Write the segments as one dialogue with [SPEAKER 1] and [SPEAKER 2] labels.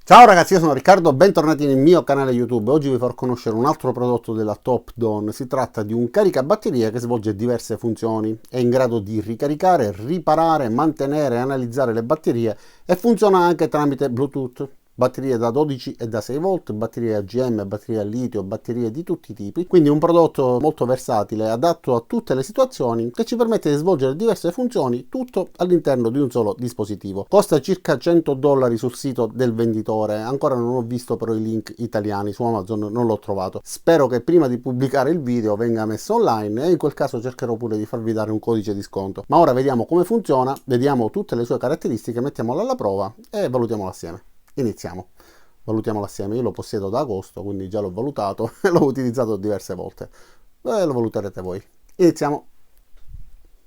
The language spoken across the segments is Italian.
[SPEAKER 1] Ciao ragazzi, io sono Riccardo, bentornati nel mio canale YouTube. Oggi vi farò conoscere un altro prodotto della Topdon. Si tratta di un caricabatterie che svolge diverse funzioni. È in grado di ricaricare, riparare, mantenere e analizzare le batterie e funziona anche tramite Bluetooth. Batterie da 12 e da 6 volt, batterie AGM, batterie a litio, batterie di tutti i tipi. Quindi un prodotto molto versatile, adatto a tutte le situazioni, che ci permette di svolgere diverse funzioni, tutto all'interno di un solo dispositivo. Costa circa $100 sul sito del venditore. Ancora non ho visto però i link italiani, su Amazon non l'ho trovato. Spero che prima di pubblicare il video venga messo online e in quel caso cercherò pure di farvi dare un codice di sconto. Ma ora vediamo come funziona, vediamo tutte le sue caratteristiche, mettiamola alla prova e valutiamolo assieme. Iniziamo, valutiamolo assieme. Io lo possiedo da agosto, quindi già l'ho valutato e l'ho utilizzato diverse volte. Lo valuterete voi. Iniziamo.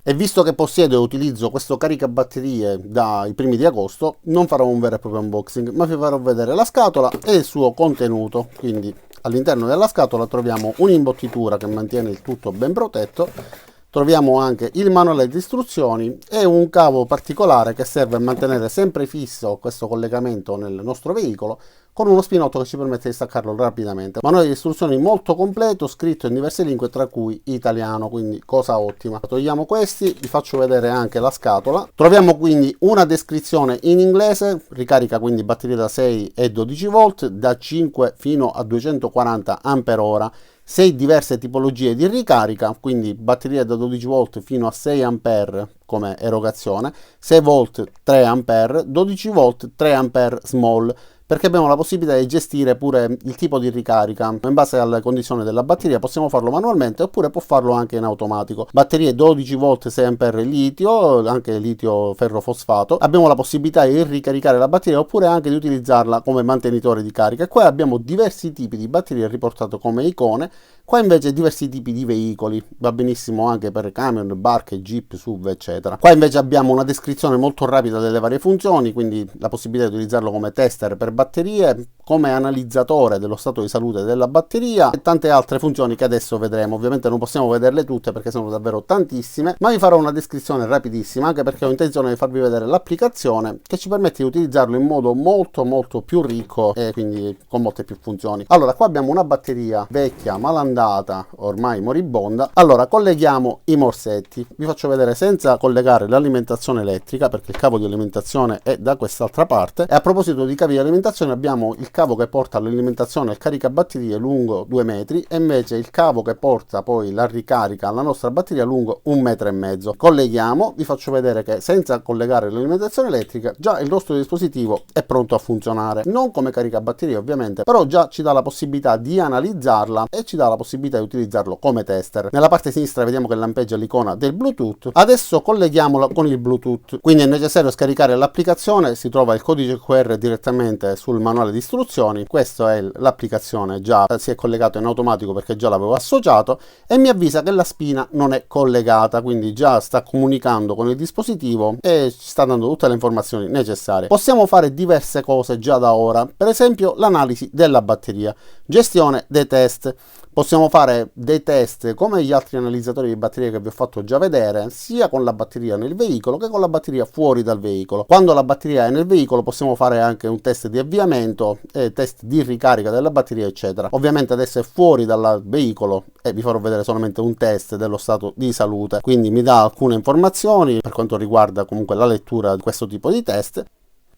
[SPEAKER 1] E visto che possiedo e utilizzo questo caricabatterie dai primi di agosto, non farò un vero e proprio unboxing, ma vi farò vedere la scatola e il suo contenuto. Quindi all'interno della scatola troviamo un'imbottitura che mantiene il tutto ben protetto. Troviamo anche il manuale di istruzioni e un cavo particolare che serve a mantenere sempre fisso questo collegamento nel nostro veicolo, con uno spinotto che ci permette di staccarlo rapidamente. Manuale di istruzioni molto completo, scritto in diverse lingue, tra cui italiano, quindi cosa ottima. Togliamo questi, vi faccio vedere anche la scatola. Troviamo quindi una descrizione in inglese, ricarica quindi batterie da 6 e 12 volt, da 5 fino a 240 Ah, 6 diverse tipologie di ricarica, quindi batterie da 12 volt fino a 6 A come erogazione, 6 volt 3 A, 12 volt 3 A small, perché abbiamo la possibilità di gestire pure il tipo di ricarica in base alle condizioni della batteria. Possiamo farlo manualmente oppure può farlo anche in automatico. Batterie 12 volt 6 A litio, anche litio ferrofosfato. Abbiamo la possibilità di ricaricare la batteria oppure anche di utilizzarla come mantenitore di carica. E qua abbiamo diversi tipi di batterie riportate come icone. Qua invece diversi tipi di veicoli, va benissimo anche per camion, barche, jeep, SUV, eccetera. Qua invece abbiamo una descrizione molto rapida delle varie funzioni, quindi la possibilità di utilizzarlo come tester per batterie, come analizzatore dello stato di salute della batteria e tante altre funzioni che adesso vedremo. Ovviamente non possiamo vederle tutte perché sono davvero tantissime, ma vi farò una descrizione rapidissima anche perché ho intenzione di farvi vedere l'applicazione che ci permette di utilizzarlo in modo molto più ricco e quindi con molte più funzioni. Allora, qua abbiamo una batteria vecchia, malandata, ormai moribonda. Allora, colleghiamo i morsetti. Vi faccio vedere senza collegare l'alimentazione elettrica perché il cavo di alimentazione è da quest'altra parte. E a proposito di cavi di alimentazione, abbiamo il cavo che porta l'alimentazione al caricabatterie lungo 2 metri e invece il cavo che porta poi la ricarica alla nostra batteria lungo 1,5 metri. Colleghiamo, vi faccio vedere che senza collegare l'alimentazione elettrica già il nostro dispositivo è pronto a funzionare. Non come caricabatterie ovviamente, però già ci dà la possibilità di analizzarla e ci dà la possibilità di utilizzarlo come tester. Nella parte sinistra vediamo che lampeggia l'icona del Bluetooth. Adesso colleghiamolo con il Bluetooth, quindi è necessario scaricare l'applicazione. Si trova il codice QR direttamente sul manuale di istruzioni. Questa è l'applicazione, già si è collegato in automatico perché già l'avevo associato e mi avvisa che la spina non è collegata, quindi già sta comunicando con il dispositivo e ci sta dando tutte le informazioni necessarie. Possiamo fare diverse cose già da ora, per esempio l'analisi della batteria, gestione dei test. Possiamo fare dei test come gli altri analizzatori di batterie che vi ho fatto già vedere, sia con la batteria nel veicolo che con la batteria fuori dal veicolo. Quando la batteria è nel veicolo possiamo fare anche un test di avviamento, test di ricarica della batteria, eccetera. Ovviamente adesso è fuori dal veicolo e vi farò vedere solamente un test dello stato di salute, quindi mi dà alcune informazioni per quanto riguarda comunque la lettura di questo tipo di test.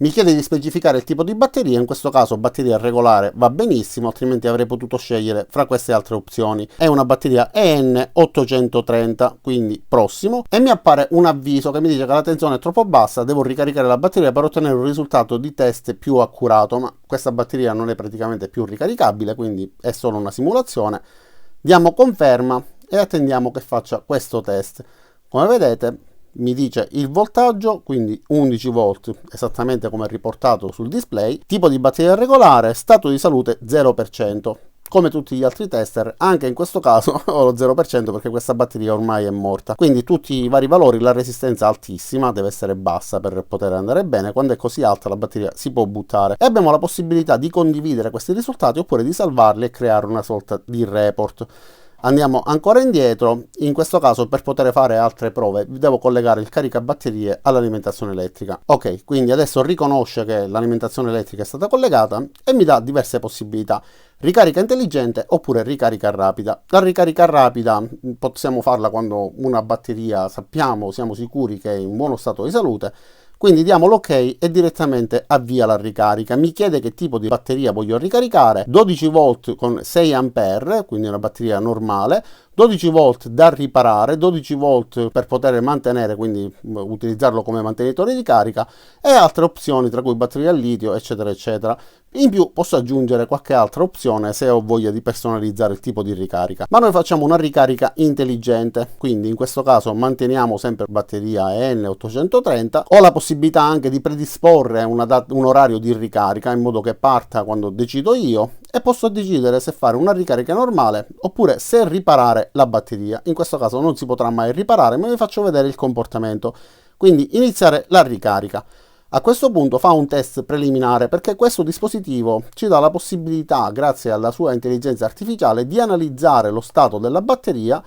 [SPEAKER 1] Mi chiede di specificare il tipo di batteria, in questo caso batteria regolare va benissimo, altrimenti avrei potuto scegliere fra queste altre opzioni. È una batteria EN830, quindi prossimo, e mi appare un avviso che mi dice che la tensione è troppo bassa, devo ricaricare la batteria per ottenere un risultato di test più accurato, ma questa batteria non è praticamente più ricaricabile, quindi è solo una simulazione. Diamo conferma e attendiamo che faccia questo test. Come vedete mi dice il voltaggio, quindi 11 volt, esattamente come riportato sul display, tipo di batteria regolare, stato di salute 0%. Come tutti gli altri tester, anche in questo caso ho lo 0% perché questa batteria ormai è morta. Quindi tutti i vari valori, la resistenza altissima, deve essere bassa per poter andare bene. Quando è così alta la batteria si può buttare. E abbiamo la possibilità di condividere questi risultati oppure di salvarli e creare una sorta di report. Andiamo ancora indietro, in questo caso per poter fare altre prove devo collegare il caricabatterie all'alimentazione elettrica. Ok, quindi adesso riconosce che l'alimentazione elettrica è stata collegata e mi dà diverse possibilità: ricarica intelligente oppure ricarica rapida. La ricarica rapida possiamo farla quando una batteria siamo sicuri che è in buono stato di salute. Quindi diamo l'ok e direttamente avvia la ricarica. Mi chiede che tipo di batteria voglio ricaricare: 12 volt con 6 ampere, quindi una batteria normale, 12 volt da riparare, 12 volt per poter mantenere, quindi utilizzarlo come mantenitore di carica, e altre opzioni tra cui batteria al litio, eccetera eccetera. In più posso aggiungere qualche altra opzione se ho voglia di personalizzare il tipo di ricarica. Ma noi facciamo una ricarica intelligente, quindi in questo caso manteniamo sempre batteria EN830. Ho la possibilità anche di predisporre un orario di ricarica in modo che parta quando decido io, e posso decidere se fare una ricarica normale oppure se riparare la batteria. In questo caso non si potrà mai riparare, ma vi faccio vedere il comportamento. Quindi iniziare la ricarica. A questo punto fa un test preliminare, perché questo dispositivo ci dà la possibilità, grazie alla sua intelligenza artificiale, di analizzare lo stato della batteria.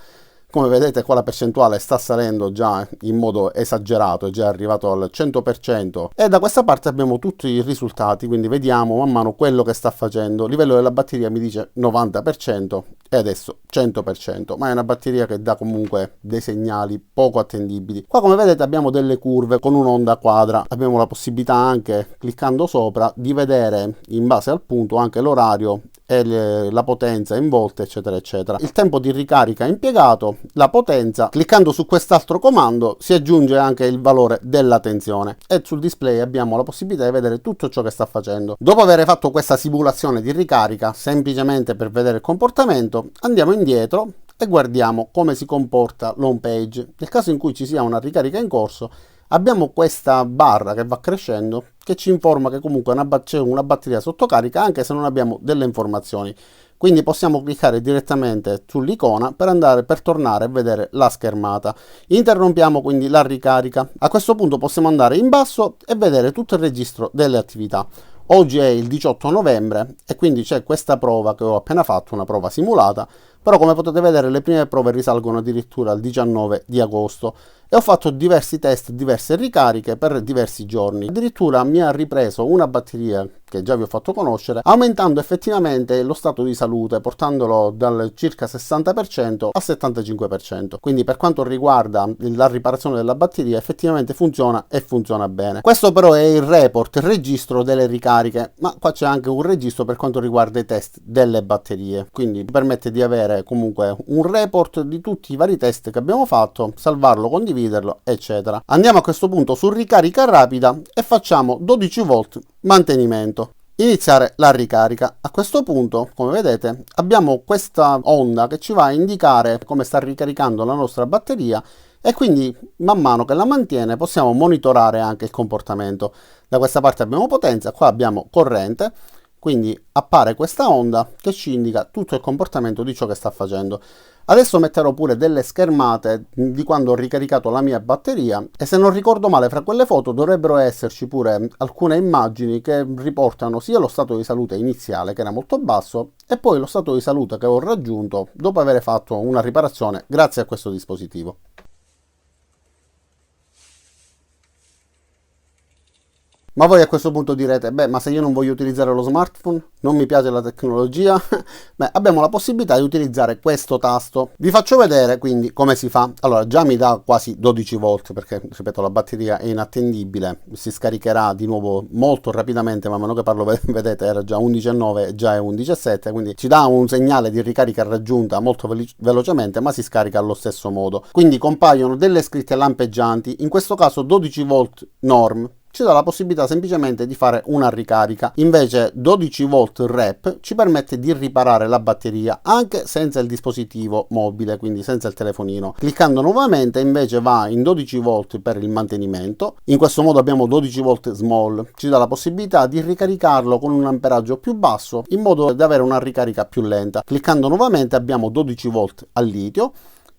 [SPEAKER 1] Come vedete qua la percentuale sta salendo già in modo esagerato, è già arrivato al 100%, e da questa parte abbiamo tutti i risultati, quindi vediamo man mano quello che sta facendo. Il livello della batteria mi dice 90% e adesso 100%, ma è una batteria che dà comunque dei segnali poco attendibili. Qua come vedete abbiamo delle curve con un'onda quadra, abbiamo la possibilità anche, cliccando sopra, di vedere in base al punto anche l'orario e la potenza in volt, eccetera eccetera, il tempo di ricarica impiegato, la potenza. Cliccando su quest'altro comando si aggiunge anche il valore della tensione e sul display abbiamo la possibilità di vedere tutto ciò che sta facendo. Dopo aver fatto questa simulazione di ricarica, semplicemente per vedere il comportamento, andiamo indietro e guardiamo come si comporta l'home page. Nel caso in cui ci sia una ricarica in corso, abbiamo questa barra che va crescendo, che ci informa che comunque c'è una batteria sotto carica, anche se non abbiamo delle informazioni. Quindi possiamo cliccare direttamente sull'icona per tornare a vedere la schermata. Interrompiamo quindi la ricarica. A questo punto possiamo andare in basso e vedere tutto il registro delle attività. Oggi è il 18 novembre e quindi c'è questa prova che ho appena fatto, una prova simulata, però come potete vedere le prime prove risalgono addirittura al 19 di agosto e ho fatto diversi test, diverse ricariche per diversi giorni. Addirittura mi ha ripreso una batteria che già vi ho fatto conoscere, aumentando effettivamente lo stato di salute, portandolo dal circa 60% al 75%. Quindi per quanto riguarda la riparazione della batteria effettivamente funziona e funziona bene. Questo però è il report, il registro delle ricariche, ma qua c'è anche un registro per quanto riguarda i test delle batterie, quindi permette di avere comunque un report di tutti i vari test che abbiamo fatto, salvarlo, condividerlo, eccetera. Andiamo a questo punto su ricarica rapida e facciamo 12 volt mantenimento. Iniziare la ricarica. A questo punto, come vedete, abbiamo questa onda che ci va a indicare come sta ricaricando la nostra batteria e quindi man mano che la mantiene possiamo monitorare anche il comportamento. Da questa parte abbiamo potenza, qua abbiamo corrente, quindi appare questa onda che ci indica tutto il comportamento di ciò che sta facendo. Adesso metterò pure delle schermate di quando ho ricaricato la mia batteria e se non ricordo male fra quelle foto dovrebbero esserci pure alcune immagini che riportano sia lo stato di salute iniziale che era molto basso e poi lo stato di salute che ho raggiunto dopo aver fatto una riparazione grazie a questo dispositivo. Ma voi a questo punto direte, beh, ma se io non voglio utilizzare lo smartphone, non mi piace la tecnologia, beh, abbiamo la possibilità di utilizzare questo tasto. Vi faccio vedere quindi come si fa. Allora, già mi dà quasi 12 volt perché, ripeto, la batteria è inattendibile, si scaricherà di nuovo molto rapidamente, man mano che parlo, vedete, era già 11,9 e già è 11,7, quindi ci dà un segnale di ricarica raggiunta molto velocemente, ma si scarica allo stesso modo. Quindi compaiono delle scritte lampeggianti, in questo caso 12 volt norm. Ci dà la possibilità semplicemente di fare una ricarica. Invece 12 volt rep ci permette di riparare la batteria anche senza il dispositivo mobile, quindi senza il telefonino. Cliccando nuovamente invece va in 12 volt per il mantenimento. In questo modo abbiamo 12 volt small, ci dà la possibilità di ricaricarlo con un amperaggio più basso in modo da avere una ricarica più lenta. Cliccando nuovamente abbiamo 12 volt al litio.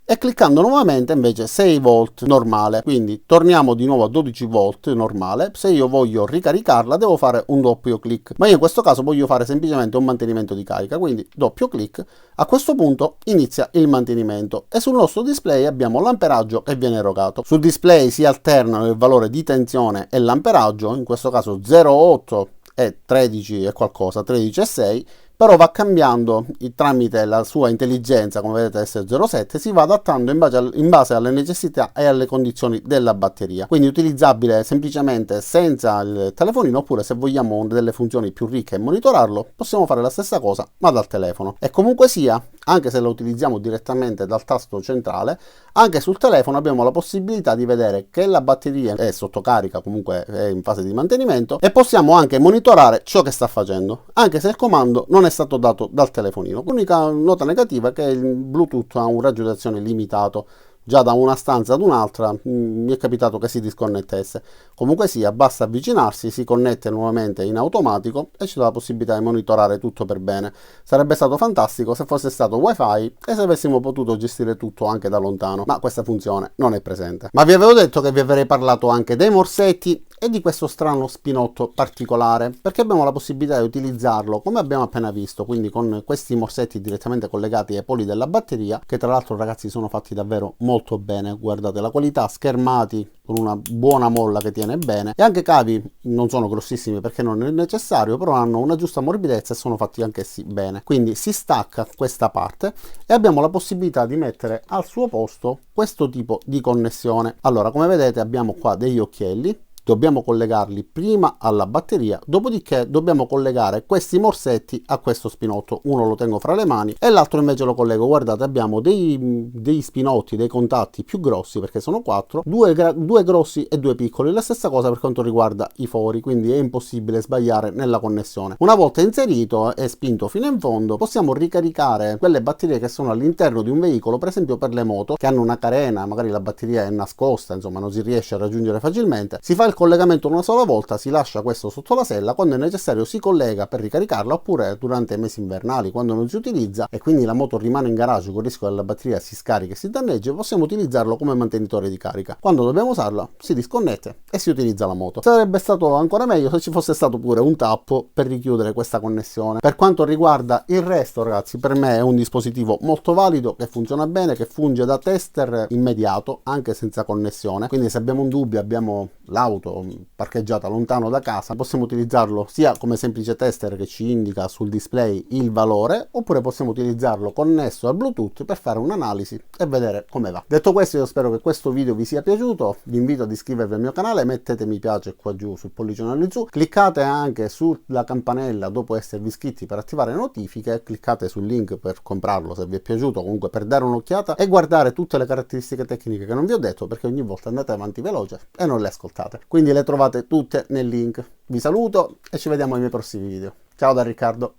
[SPEAKER 1] e cliccando nuovamente invece 6 volt normale, quindi torniamo di nuovo a 12 volt normale. Se io voglio ricaricarla devo fare un doppio clic, ma io in questo caso voglio fare semplicemente un mantenimento di carica, quindi doppio clic. A questo punto inizia il mantenimento e sul nostro display abbiamo l'amperaggio che viene erogato. Sul display si alternano il valore di tensione e l'amperaggio, in questo caso 0,8 e 13 e qualcosa, 13,6, però va cambiando tramite la sua intelligenza, come vedete S07, si va adattando in base alle necessità e alle condizioni della batteria, quindi utilizzabile semplicemente senza il telefonino, oppure se vogliamo delle funzioni più ricche e monitorarlo possiamo fare la stessa cosa ma dal telefono. E comunque sia, anche se lo utilizziamo direttamente dal tasto centrale, anche sul telefono abbiamo la possibilità di vedere che la batteria è sotto carica, comunque è in fase di mantenimento, e possiamo anche monitorare ciò che sta facendo, anche se il comando non è stato dato dal telefonino. L'unica nota negativa è che il Bluetooth ha un raggio d'azione limitato. Già da una stanza ad un'altra mi è capitato che si disconnettesse. Comunque sia, basta avvicinarsi, si connette nuovamente in automatico e ci dà la possibilità di monitorare tutto per bene. Sarebbe stato fantastico se fosse stato wifi e se avessimo potuto gestire tutto anche da lontano, ma questa funzione non è presente. Ma vi avevo detto che vi avrei parlato anche dei morsetti e di questo strano spinotto particolare, perché abbiamo la possibilità di utilizzarlo come abbiamo appena visto, quindi con questi morsetti direttamente collegati ai poli della batteria, che tra l'altro ragazzi sono fatti davvero molto bene. Guardate la qualità, schermati con una buona molla che tiene bene, e anche cavi non sono grossissimi perché non è necessario, però hanno una giusta morbidezza e sono fatti anch'essi bene. Quindi si stacca questa parte e abbiamo la possibilità di mettere al suo posto questo tipo di connessione. Allora, come vedete abbiamo qua degli occhielli. Dobbiamo collegarli prima alla batteria, dopodiché dobbiamo collegare questi morsetti a questo spinotto. Uno lo tengo fra le mani e l'altro invece lo collego. Guardate, abbiamo dei spinotti, dei contatti più grossi perché sono 4, due grossi e 2 piccoli. La stessa cosa per quanto riguarda i fori, quindi è impossibile sbagliare nella connessione. Una volta inserito e spinto fino in fondo, possiamo ricaricare quelle batterie che sono all'interno di un veicolo, per esempio per le moto che hanno una carena, magari la batteria è nascosta, insomma non si riesce a raggiungere facilmente. Si fa il collegamento una sola volta, si lascia questo sotto la sella, quando è necessario si collega per ricaricarla, oppure durante i mesi invernali quando non si utilizza e quindi la moto rimane in garage con il rischio che la batteria si scarichi e si danneggi, possiamo utilizzarlo come mantenitore di carica. Quando dobbiamo usarla si disconnette e si utilizza la moto. Sarebbe stato ancora meglio se ci fosse stato pure un tappo per richiudere questa connessione. Per quanto riguarda il resto ragazzi, per me è un dispositivo molto valido, che funziona bene, che funge da tester immediato anche senza connessione, quindi se abbiamo un dubbio, abbiamo l'auto parcheggiata lontano da casa, possiamo utilizzarlo sia come semplice tester che ci indica sul display il valore, oppure possiamo utilizzarlo connesso al Bluetooth per fare un'analisi e vedere come va. Detto questo, io spero che questo video vi sia piaciuto, vi invito ad iscrivervi al mio canale, mettete mi piace qua giù sul pollicione in su, cliccate anche sulla campanella dopo esservi iscritti per attivare le notifiche, cliccate sul link per comprarlo se vi è piaciuto, comunque per dare un'occhiata e guardare tutte le caratteristiche tecniche che non vi ho detto, perché ogni volta andate avanti veloce e non le ascoltate. Quindi le trovate tutte nel link. Vi saluto e ci vediamo ai miei prossimi video. Ciao da Riccardo.